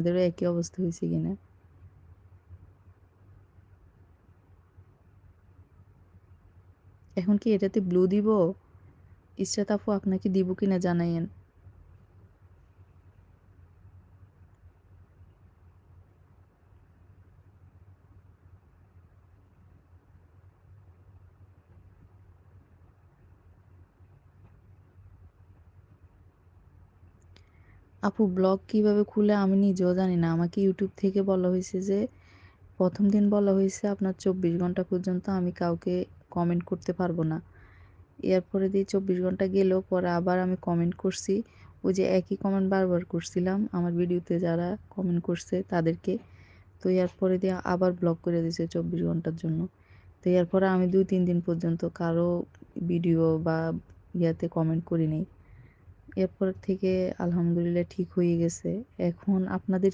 আপনাদেরও একই অবস্থা হয়েছে কিনা। এখন কি এটাতে ব্লু দিব? ইসরাত আপু আপনাকে দিব কিনা জানাইয়েন। আপু ব্লগ কিভাবে খুলে আমি নিজেও জানি না। আমাকে ইউটিউব থেকে বলা হয়েছে যে ১ম দিন বলা হয়েছে আপনার ২৪ ঘন্টা পর্যন্ত আমি কাউকে কমেন্ট করতে পারবো না। এরপরে দিয়ে ২৪ ঘন্টা গেলেও পরে আবার আমি কমেন্ট করছি। ওই যে একই কমেন্ট বারবার করছিলাম আমার ভিডিওতে যারা কমেন্ট করছে তাদেরকে। তো এরপরে দিয়ে আবার ব্লক করে দিয়েছে ২৪ ঘন্টার জন্য। তো এরপরে আমি ২-৩ দিন পর্যন্ত কারো ভিডিও বা ইয়াতে কমেন্ট করি নাই। এরপর থেকে আলহামদুলিল্লাহ ঠিক হয়ে গেছে। এখন আপনাদের